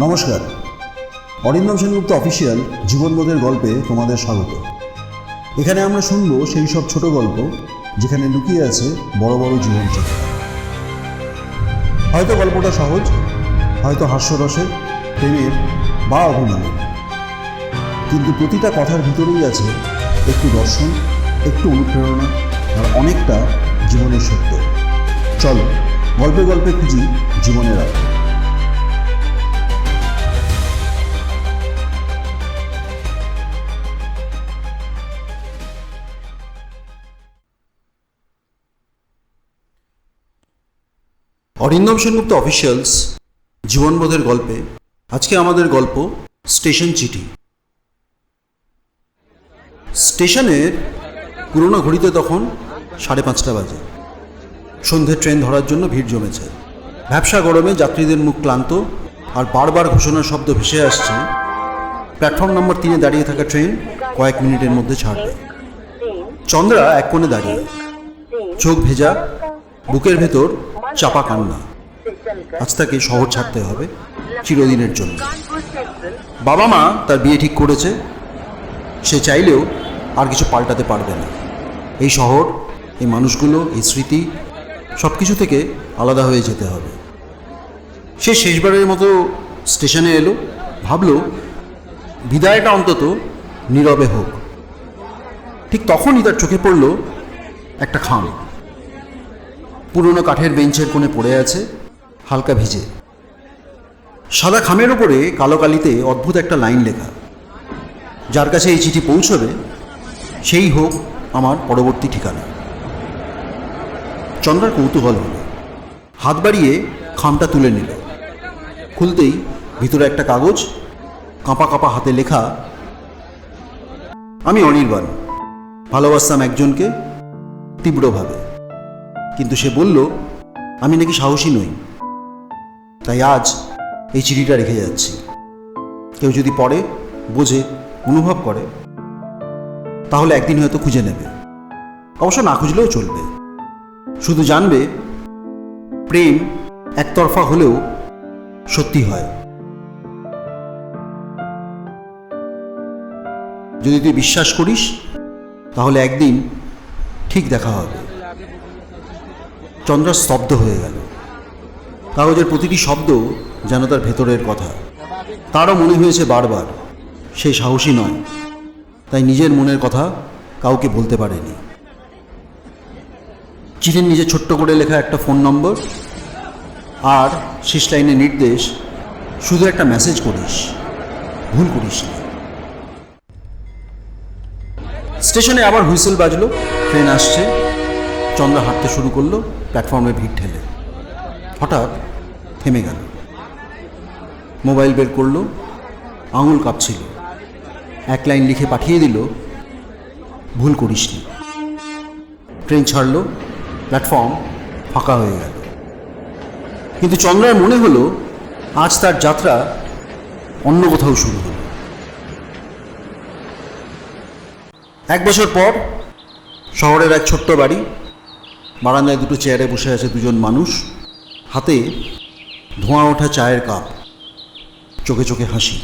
নমস্কার, অরিন্দম সেনগুপ্ত অফিসিয়াল জীবনবোধের গল্পে তোমাদের স্বাগত। এখানে আমরা শুনব সেই সব ছোট গল্প যেখানে লুকিয়ে আছে বড় বড় জীবন চক্র। হয়তো গল্পটা সহজ, হয়তো হাস্যরসের, প্রেমের বা অভিমানের, কিন্তু প্রতিটা কথার ভিতরেই আছে একটু দর্শন, একটু অনুপ্রেরণা আর অনেকটা জীবনের সত্য। চলো গল্পে গল্পে খুঁজি জীবনের আলো। অরিন্দম সেনগুপ্ত অফিসিয়ালস জীবনবোধের গল্পে আজকে আমাদের গল্প স্টেশন চিঠি। স্টেশনের পুরনো ঘড়িতে তখন 5:30 বাজে। সন্ধ্যে ট্রেন ধরার জন্য ভিড় জমেছে। ভ্যাপসা গরমে যাত্রীদের মুখ ক্লান্ত, আর বারবার ঘোষণার শব্দ ভেসে আসছে প্ল্যাটফর্ম নম্বর 3-এ দাঁড়িয়ে থাকা ট্রেন কয়েক মিনিটের মধ্যে ছাড়বে। চন্দ্রা এক কোণে দাঁড়িয়ে, চোখ ভেজা, বুকের ভেতর চাপা কান্না। আজ তাকে শহর ছাড়তে হবে চিরদিনের জন্য। বাবা মা তার বিয়ে ঠিক করেছে, সে চাইলেও আর কিছু পাল্টাতে পারবে না। এই শহর, এই মানুষগুলো, এই স্মৃতি সব কিছু থেকে আলাদা হয়ে যেতে হবে। সে শেষবারের মতো স্টেশনে এলো, ভাবলো বিদায়টা অন্তত নীরবে হোক। ঠিক তখনই তার চোখে পড়ল একটা খাম। পুরনো কাঠের বেঞ্চের কোণে পড়ে আছে, হালকা ভিজে। সাদা খামের ওপরে কালো কালিতে অদ্ভুত একটা লাইন লেখা, যার কাছে এই চিঠি পৌঁছবে সেই হোক আমার পরবর্তী ঠিকানা। চন্দ্রার কৌতূহল হলো, হাত বাড়িয়ে খামটা তুলে নিল। খুলতেই ভিতরে একটা কাগজ, কাঁপা কাঁপা হাতে লেখা, আমি অনির্বাণ, ভালোবাসতাম একজনকে তীব্রভাবে, কিন্তু সে বলল আমি নাকি সাহসী নই, তাই আজ এই চিঠিটা রেখে যাচ্ছি। কেউ যদি পড়ে, বোঝে, অনুভব করে, তাহলে একদিন হয়তো খুঁজে নেবে। অবশ্য না খুঁজলেও চলবে, শুধু জানবে প্রেম একতরফা হলেও সত্যি হয়। যদি তুই বিশ্বাস করিস, তাহলে একদিন ঠিক দেখা হবে। চন্দ্রা স্তব্ধ হয়ে গেল। কাগজের প্রতিটি শব্দ যেন তার ভেতরের কথা। তারও মনে হয়েছে বারবার সে সাহসী নয়, তাই নিজের মনের কথা কাউকে বলতে পারেনি। চিঠির নিচে ছোট্ট করে লেখা একটা ফোন নম্বর, আর শেষ লাইনে নির্দেশ, শুধু একটা মেসেজ করিস, ভুল করিস না। স্টেশনে আবার হুইসেল বাজলো, ট্রেন আসছে। চন্দ্রা হাঁটতে শুরু করলো প্ল্যাটফর্মে ভিড় ঠেলে। হঠাৎ থেমে গেল। মোবাইল বের করলো, আঙুল কাঁপছিল। এক লাইন লিখে পাঠিয়ে দিল, ভুল করিসনি। ট্রেন ছাড়লো, প্ল্যাটফর্ম ফাঁকা হয়ে গেল। কিন্তু চন্দ্রার মনে হলো আজ তার যাত্রা অন্য কোথাও শুরু হলো। 1 বছর পর শহরের এক ছোট্ট বাড়ি, বারান্দায় দুটো চেয়ারে বসে আছে দুজন মানুষ, হাতে ধোঁয়া ওঠা চায়ের কাপ, চোখে চোখে হাসি।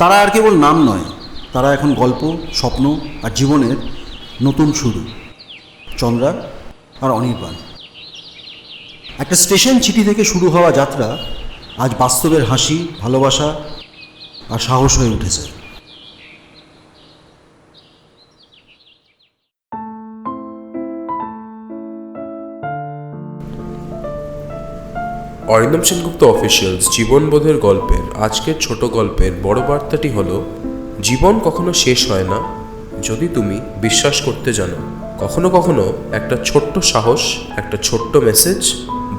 তারা আর কেবল নাম নয়, তারা এখন গল্প, স্বপ্ন আর জীবনের নতুন শুরু। চন্দ্রা আর অনির্বাণ। একটা স্টেশন চিঠি থেকে শুরু হওয়া যাত্রা আজ বাস্তবের হাসি, ভালোবাসা আর সাহস হয়ে উঠেছে। অরিন্দম সেনগুপ্ত অফিসিয়ালস জীবনবোধের গল্পের আজকের ছোট গল্পের বড় বার্তাটি হলো, জীবন কখনো শেষ হয় না যদি তুমি বিশ্বাস করতে জানো। কখনো কখনো একটা ছোট্ট সাহস, একটা ছোট্ট মেসেজ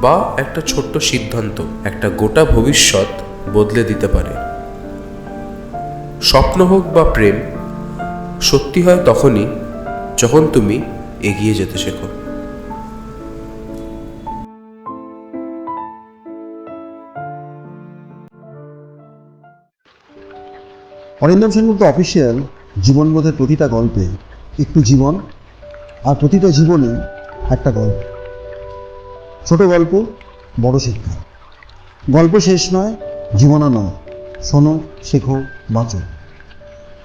বা একটা ছোট্ট সিদ্ধান্ত একটা গোটা ভবিষ্যৎ বদলে দিতে পারে। স্বপ্ন হোক বা প্রেম, সত্যি হয় তখনই যখন তুমি এগিয়ে যেতে শেখো। অরিন্দম সেনগুপ্ত অফিসিয়াল জীবনবোধের প্রতিটা গল্পে একটু জীবন, আর প্রতিটা জীবনে একটা গল্প। ছোট গল্প, বড় শিক্ষা। গল্প শেষ নয়, জীবনা নয়, শোনো, শেখো, বাঁচো।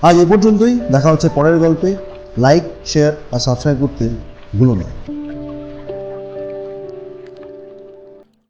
আজ এ পর্যন্তই, দেখা হচ্ছে পরের গল্পে। লাইক, শেয়ার আর সাবস্ক্রাইব করতে ভুলো না।